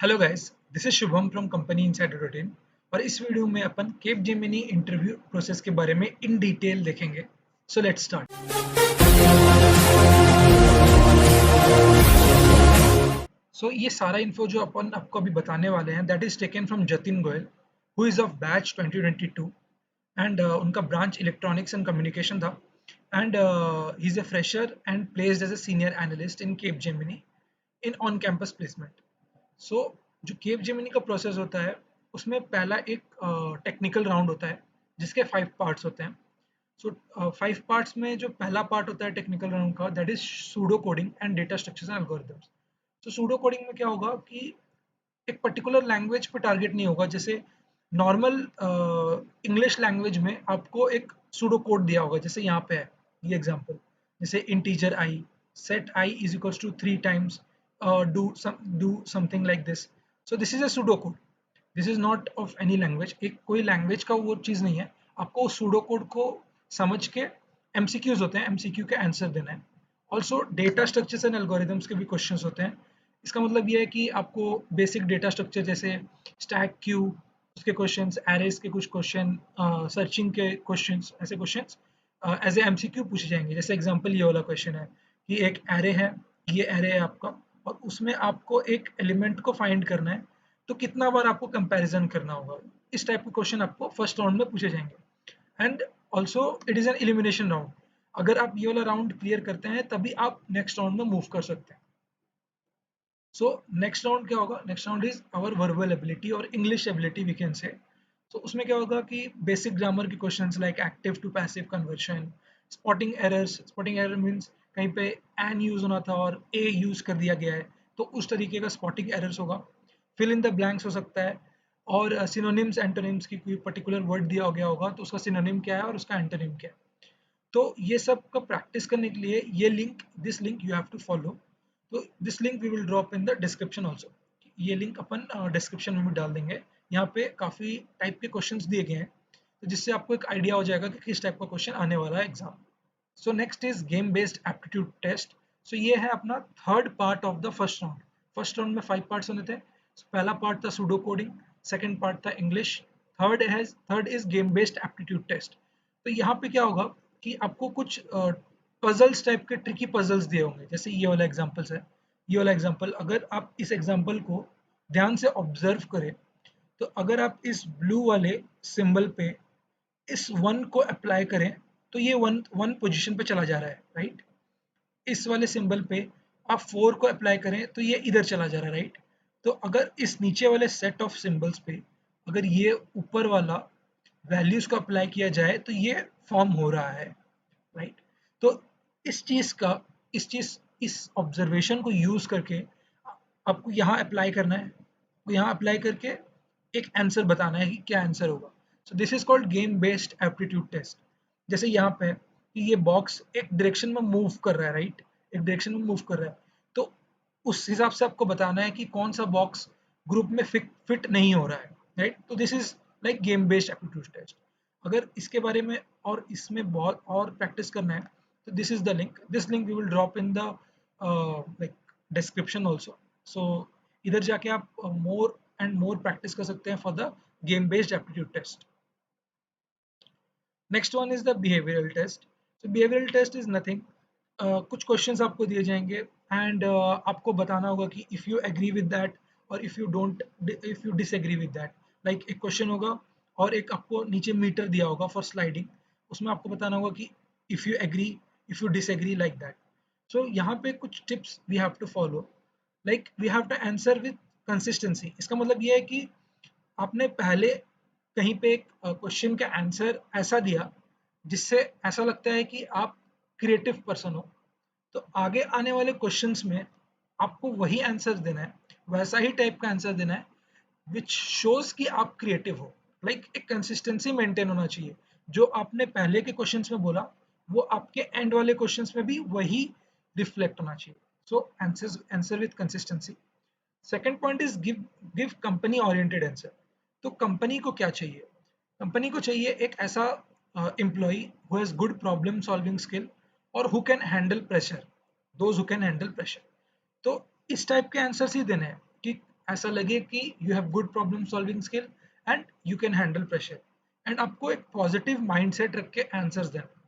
Hello guys, this is Shubham from company insider routine. और इस video में अपन केप जेमिनी इंटरव्यू प्रोसेस के बारे में इन डिटेल देखेंगे। So let's start. सो ये सारा इन्फो जो अपन आपको अभी बताने वाले हैं that is taken from Jatin Goyal, who is of batch 2022 and उनका ब्रांच इलेक्ट्रॉनिक्स एंड कम्युनिकेशन था। And he is a fresher and placed as a senior analyst in Capgemini in on campus placement. So जो cap Gemini का process होता है उसमें पहला एक technical round होता है जिसके 5 पार्ट्स होते हैं। सो 5 पार्ट्स में जो पहला पार्ट होता है टेक्निकल राउंड का that is pseudo coding and data structures and algorithms. तो सूडो कोडिंग में क्या होगा कि एक पर्टिकुलर लैंग्वेज पे टारगेट नहीं होगा। जैसे नॉर्मल इंग्लिश लैंग्वेज में आपको एक सूडो कोड दिया होगा, जैसे यहाँ पे है ये एग्जांपल। जैसे integer I, set I is equals to 3 times do something like this. So this is a pseudo code. This is not of any language. एक कोई लैंग्वेज का वो चीज़ नहीं है। आपको सूडो कोड को समझ के एमसीक्यूज होते हैं, एमसीक्यू के आंसर देना है। Also data structures and algorithms के भी क्वेश्चन होते हैं। इसका मतलब ये है कि आपको बेसिक डेटा स्ट्रक्चर जैसे स्टैक क्यू, उसके क्वेश्चंस, एरेज के कुछ क्वेश्चन, सर्चिंग के क्वेश्चंस, ऐसे क्वेश्चंस एज ए एमसीक्यू पूछे जाएंगे। जैसे एग्जांपल ये वाला क्वेश्चन है कि एक एरे है, ये एरे है आपका, और उसमें आपको एक एलिमेंट को फाइंड करना है, तो कितना बार आपको कंपैरिजन करना होगा। इस टाइप के क्वेश्चन आपको फर्स्ट राउंड में पूछे जाएंगे। And also it is an elimination round. अगर आप ये वाला राउंड क्लियर करते हैं तभी आप नेक्स्ट राउंड में मूव कर सकते हैं। सो नेक्स्ट राउंड क्या होगा? Next round is our verbal ability और English ability we can say. तो उसमें क्या होगा कि बेसिक ग्रामर के questions like active to passive conversion, spotting errors. Spotting error means कहीं पे एन यूज होना था और ए यूज कर दिया गया है, तो उस तरीके का स्पॉटिंग एरर्स होगा। फिल इन द ब्लैंक्स हो सकता है, और सिनोनिम्स एंटोनिम्स की कोई पर्टिकुलर वर्ड दिया गया होगा तो उसका सिनोनिम क्या है और उसका एंटोनिम क्या है। तो ये सब का प्रैक्टिस करने के लिए ये link, this link you have to follow. तो this link we will drop in the description also. ये लिंक अपन डिस्क्रिप्शन में भी डाल देंगे। यहाँ पे काफ़ी टाइप के क्वेश्चंस दिए गए हैं, तो जिससे आपको एक आइडिया हो जाएगा कि किस टाइप का क्वेश्चन आने वाला है exam. So next is game based aptitude test. So ये है अपना third part of the first round. First round में 5 पार्ट्स होने थे। पहला पार्ट था सूडो कोडिंग, सेकेंड पार्ट था English, third is game based aptitude test. तो यहाँ पे क्या होगा कि आपको कुछ पजल्स टाइप के ट्रिकी पजल्स दिए होंगे। जैसे ये वाला एग्जांपल्स है, ये वाला एग्जांपल अगर आप इस एग्जांपल को ध्यान से ऑब्जर्व करें, तो अगर आप इस ब्लू वाले सिंबल पे इस वन को अप्लाई करें तो ये वन वन पोजीशन पे चला जा रहा है, राइट। इस वाले सिंबल पे आप 4 को अप्लाई करें तो ये इधर चला जा रहा है, राइट। तो अगर इस नीचे वाले सेट ऑफ सिंबल्स पे अगर ये ऊपर वाला वैल्यूज को अप्लाई किया जाए तो ये फॉर्म हो रहा है, राइट। तो इस चीज का इस ऑब्जर्वेशन को यूज करके आपको यहाँ अप्लाई करना है। तो यहाँ अप्लाई करके एक आंसर बताना है कि क्या आंसर होगा। So this is called game based aptitude test. जैसे यहाँ पे है कि ये बॉक्स एक डायरेक्शन में मूव कर रहा है, राइट, एक डायरेक्शन में मूव कर रहा है, तो उस हिसाब से आपको बताना है कि कौन सा बॉक्स ग्रुप में फिट नहीं हो रहा है, राइट। तो this is like game based aptitude test. अगर इसके बारे में और इसमें बहुत और प्रैक्टिस करना है तो this is the link, this link we will drop in the like description also. So इधर जाके आप मोर एंड मोर प्रैक्टिस कर सकते हैं for the game based aptitude test. Next one is the behavioural test. तो behavioural test is nothing, कुछ questions आपको दिए जाएंगे एंड आपको बताना होगा कि if you agree with that और if you disagree with that. Like एक क्वेश्चन होगा और एक आपको नीचे मीटर दिया होगा फॉर स्लाइडिंग, उसमें आपको बताना होगा कि if you agree, if you disagree, like that. So यहाँ पे कुछ tips we have to follow. Like we have to answer with consistency. इसका मतलब ये है कि आपने पहले कहीं पे एक क्वेश्चन का आंसर ऐसा दिया जिससे ऐसा लगता है कि आप क्रिएटिव पर्सन हो, तो आगे आने वाले क्वेश्चंस में आपको वही आंसर देना है, वैसा ही टाइप का आंसर देना है विच शोज कि आप क्रिएटिव हो। लाइक एक कंसिस्टेंसी मेंटेन होना चाहिए। जो आपने पहले के क्वेश्चंस में बोला वो आपके एंड वाले क्वेश्चंस में भी वही रिफ्लेक्ट होना चाहिए। So answer with consistency. Second point is give company oriented answer. तो कंपनी को क्या चाहिए? कंपनी को चाहिए एक ऐसा employee who has good problem solving skill और who can handle pressure, those who can handle pressure. तो इस टाइप के आंसर्स ही देने हैं कि ऐसा लगे कि you have good problem solving skill and you can handle pressure, and आपको एक पॉजिटिव माइंडसेट रख के आंसर्स देना।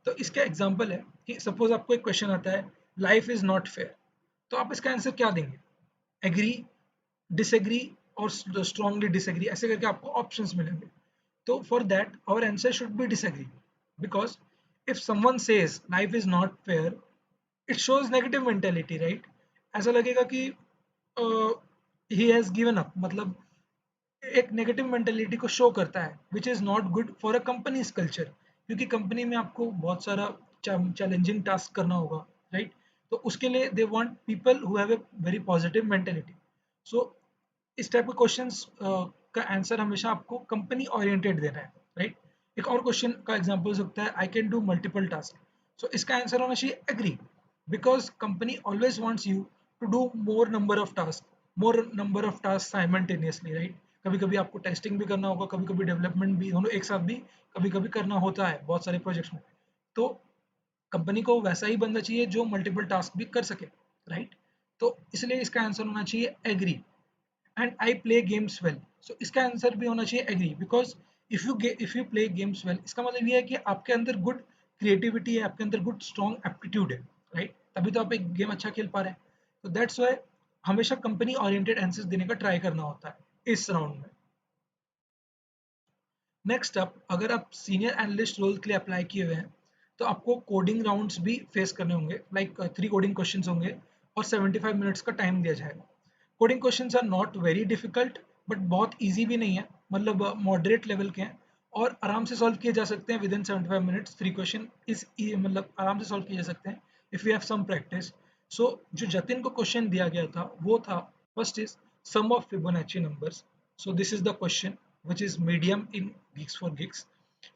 तो इसका एग्जांपल है कि सपोज आपको एक क्वेश्चन आता है, लाइफ इज नॉट फेयर, तो आप इसका आंसर क्या देंगे? एग्री, डिसएग्री और स्ट्रांगली डिसएग्री, ऐसे करके आपको ऑप्शंस मिलेंगे। तो for that our answer should be disagree, because if someone says life is not fair, it shows negative mentality, right? ऐसा लगेगा कि ही हैज गिवन अप, मतलब एक नेगेटिव मेंटेलिटी को शो करता है, which is not good for a companies culture, क्योंकि company में आपको बहुत सारा चैलेंजिंग टास्क करना होगा, राइट? तो उसके लिए they want people who have a very positive mentality. So इस टाइप के क्वेश्चंस का आंसर हमेशा आपको कंपनी ओरिएंटेड देना है, राइट? एक और क्वेश्चन का एग्जांपल हो सकता है, I can do multiple task, so इसका आंसर होना चाहिए agree, because company always wants you to do more number of task simultaneously, right? कभी कभी आपको टेस्टिंग भी करना होगा, कभी कभी डेवलपमेंट भी, दोनों एक साथ भी कभी कभी करना होता है बहुत सारे प्रोजेक्ट्स में। तो कंपनी को वैसा ही बंदा चाहिए जो मल्टीपल टास्क भी कर सके, राइट? तो इसलिए इसका आंसर होना चाहिए agree. And I play games well, so इसका आंसर भी होना चाहिए agree, because if you play games well, इसका मतलब ये है कि आपके अंदर गुड क्रिएटिविटी है, आपके अंदर गुड स्ट्रॉन्ग एप्टीट्यूड है, राइट? तभी तो आप एक गेम अच्छा खेल पा रहे हैं। तो दैट्स वाई हमेशा कंपनी ओरिएंटेड आंसर्स देने का ट्राई करना होता है इस राउंड में। नेक्स्ट अप, अगर आप सीनियर एनालिस्ट रोल के लिए अप्लाई किए हुए हैं, तो आपको कोडिंग राउंड्स भी फेस करने होंगे, लाइक 3 कोडिंग क्वेश्चंस होंगे और 75 मिनट्स का टाइम दिया जाएगा। Coding questions are not very difficult, but बहुत इजी भी नहीं है, मतलब मॉडरेट लेवल के हैं और आराम से सॉल्व किए जा सकते हैं विद इन 75 मिनट्स। 3 क्वेश्चन इस मतलब आराम से सॉल्व किए जा सकते हैं if you have some practice. So जो जतिन को क्वेश्चन दिया गया था वो था, first is sum of Fibonacci numbers, so this is the question which is medium in gigs for gigs,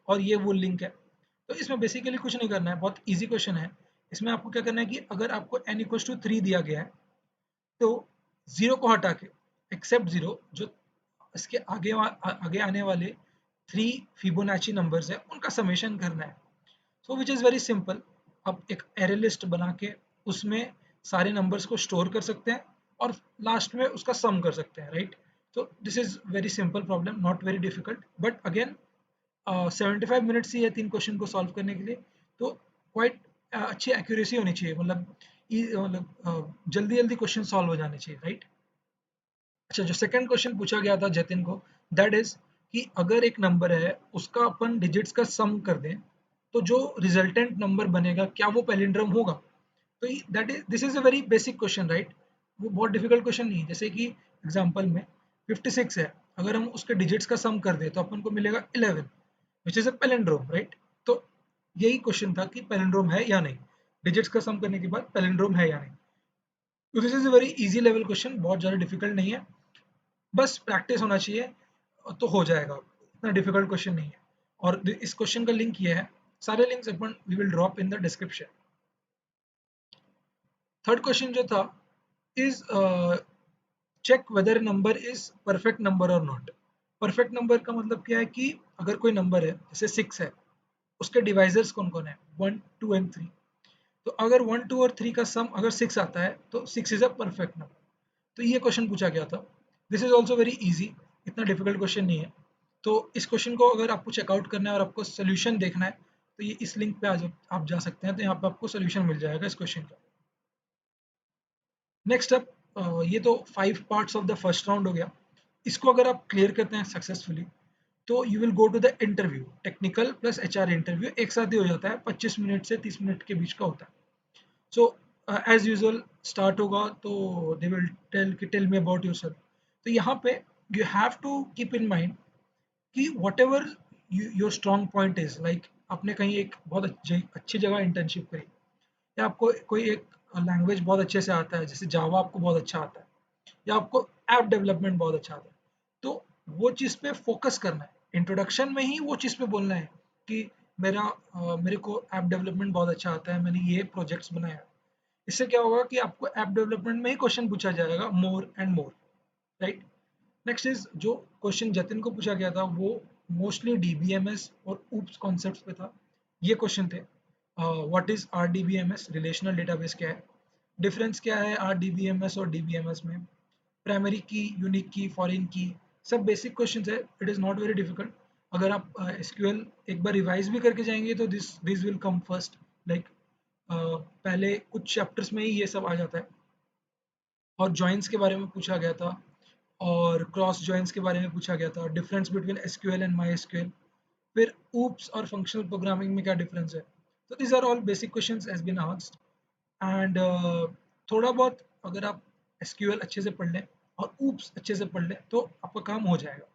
और ये वो लिंक है। तो इसमें बेसिकली कुछ नहीं करना है, बहुत इजी क्वेश्चन है। इसमें आपको क्या करना है कि अगर आपको n इक्वल्स टू 3 दिया गया है, तो जीरो को हटा के, एक्सेप्ट जीरो, जो इसके आगे आने वाले 3 फिबोनाची नंबर्स है उनका समेशन करना है। सो विच इज़ वेरी सिंपल। आप एक एरे लिस्ट बना के उसमें सारे नंबर्स को स्टोर कर सकते हैं और लास्ट में उसका सम कर सकते हैं, राइट? तो this is very simple problem, not very difficult, but again 75 minutes ही है 3 क्वेश्चन को सॉल्व करने के लिए। तो क्वाइट अच्छी एक्यूरेसी होनी चाहिए, मतलब जल्दी जल्दी क्वेश्चन सॉल्व हो जाने चाहिए, राइट? अच्छा, जो सेकंड क्वेश्चन पूछा गया था जतिन को, दैट इज कि अगर एक नंबर है उसका अपन डिजिट्स का सम कर दें, तो जो रिजल्टेंट नंबर बनेगा क्या वो पैलिंड्रोम होगा? तो that is this is a very basic question, right? वो बहुत डिफिकल्ट क्वेश्चन नहीं है। जैसे कि एग्जांपल में 56 है, अगर हम उसके डिजिट्स का सम कर दें तो अपन को मिलेगा 11, which is a palindrome, right? तो यही क्वेश्चन था कि पैलिंड्रोम है या नहीं, डिजिट्स का सम करने के बाद पैलिंड्रोम है या नहीं। तो this is a very easy level question, बहुत ज़्यादा डिफिकल्ट नहीं है, बस प्रैक्टिस होना चाहिए तो हो जाएगा, इतना डिफिकल्ट क्वेश्चन नहीं है। और इस क्वेश्चन का लिंक ये है, सारे लिंक्स अपन we will drop in the description. Third question जो था is check whether number is perfect number और नॉट। परफेक्ट नंबर का मतलब क्या है कि अगर कोई नंबर है जैसे 6 है, उसके डिवाइजर्स कौन कौन है, 1 2 एंड 3। तो अगर 1 2 और 3 का सम अगर 6 आता है तो 6 इज अ परफेक्ट नंबर। तो ये क्वेश्चन पूछा गया था। This is also very easy, इतना डिफिकल्ट क्वेश्चन नहीं है। तो इस क्वेश्चन को अगर आपको चेकआउट करना है और आपको सोल्यूशन देखना है, तो ये इस लिंक पे आप जा सकते हैं, तो यहाँ पे आपको सोल्यूशन मिल जाएगा इस क्वेश्चन का। नेक्स्ट अप, ये तो 5 parts of the first round हो गया। इसको अगर आप क्लियर करते हैं सक्सेसफुली, तो you will go to the interview, technical plus HR interview एक साथ ही हो जाता है, 25 मिनट से 30 मिनट के बीच का होता है। सो एज यूजुअल स्टार्ट होगा तो they will tell me about yourself. तो यहाँ पे you have to keep in mind कि whatever your strong point is, like आपने कहीं एक बहुत अच्छी जगह इंटर्नशिप करी, या आपको कोई एक लैंग्वेज बहुत अच्छे से आता है, जैसे जावा आपको बहुत अच्छा आता है, या आपको ऐप डेवलपमेंट बहुत अच्छा आता है, तो वो चीज़ पे फोकस करना है। इंट्रोडक्शन में ही वो चीज़ पे बोलना है कि मेरे को ऐप डेवलपमेंट बहुत अच्छा आता है, मैंने ये प्रोजेक्ट्स बनाया। इससे क्या होगा कि आपको ऐप डेवलपमेंट में ही क्वेश्चन पूछा जाएगा more and more, right? Next is जो क्वेश्चन जतिन को पूछा गया था वो मोस्टली डीबीएमएस और ऊप्स कॉन्सेप्ट्स पे था। ये क्वेश्चन थे, what is RDBMS, relational database क्या है, डिफरेंस क्या है आरडीबीएमएस और डीबीएमएस में, प्राइमरी की, यूनिक की, फॉरेन की, सब बेसिक क्वेश्चंस है. It is not very difficult. अगर आप एसक्यूएल एक बार रिवाइज भी करके जाएंगे तो this will come first. Like पहले कुछ चैप्टर्स में ही ये सब आ जाता है. और जॉइंस के बारे में पूछा गया था, और क्रॉस जॉइंस के बारे में पूछा गया था, difference between SQL and my SQL, फिर ऊप्स और फंक्शनल प्रोग्रामिंग में क्या डिफरेंस है. तो these are all basic questions has been asked. And थोड़ा बहुत अगर आप एसक्यूएल अच्छे से पढ़ लें और ऊप्स अच्छे से पढ़ लें तो आपका काम हो जाएगा.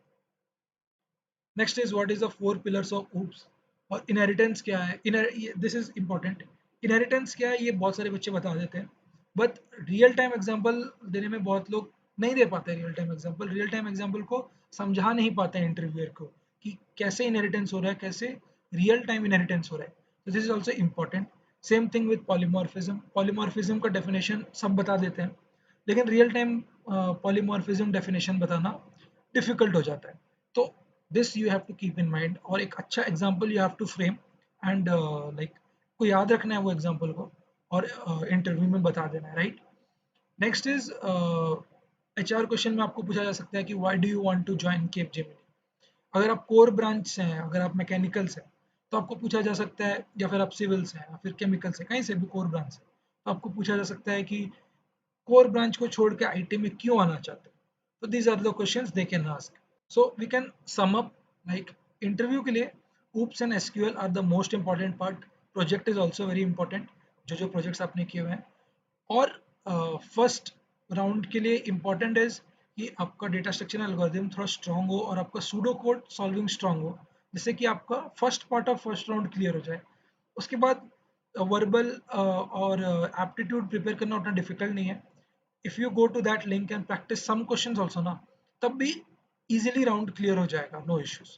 Next is what is the four pillars of oops. और इनहेरिटेंस क्या है, दिस इज इंपॉर्टेंट. इनहेरिटेंस क्या है ये बहुत सारे बच्चे बता देते हैं, बट रियल टाइम एग्जांपल देने में बहुत लोग नहीं दे पाते. रियल टाइम एग्जांपल को समझा नहीं पाते हैं इंटरव्यूअर को कि कैसे इनहेरिटेंस हो रहा है, कैसे रियल टाइम इनहेरिटेंस हो रहा है. तो this is also important. Same thing with polymorphism. Polymorphism का डेफिनेशन सब बता देते हैं, लेकिन रियल टाइम पॉलीमॉर्फिज्म डेफिनेशन बताना डिफिकल्ट हो जाता है. तो this you have to keep in mind, और एक अच्छा example you have to frame and like को याद रखना है वो एग्जांपल को, और इंटरव्यू में बता देना है, right. Next is HR question में आपको पूछा जा सकता है कि why do you want to join Capgemini. अगर आप कोर ब्रांच से हैं, अगर आप मैकेनिकल से, तो आपको पूछा जा सकता है, या फिर आप सिविल से हैं, या फिर केमिकल से, कहीं से भी कोर ब्रांच से, तो आपको पूछा जा सकता है कि कोर ब्रांच को छोड़ के आईटी में क्यों आना चाहते हो. तो these are the questions they can ask. So we can sum up like interview के लिए oops and SQL are the most important part. Project is also very important, जो जो प्रोजेक्ट्स आपने किए हुए हैं. और फर्स्ट राउंड के लिए इम्पॉर्टेंट इज कि आपका डेटा स्ट्रक्चर एल्गोरिथम थोड़ा स्ट्रांग हो और आपका सूडो कोड सॉल्विंग स्ट्रांग हो, जिससे कि आपका first part of first round clear हो जाए. उसके बाद वर्बल और एप्टीट्यूड प्रिपेयर करना उतना डिफिकल्ट नहीं है. If you go to that link and practice some questions also ना, तब भी इजीली राउंड क्लियर हो जाएगा, नो इश्यूज.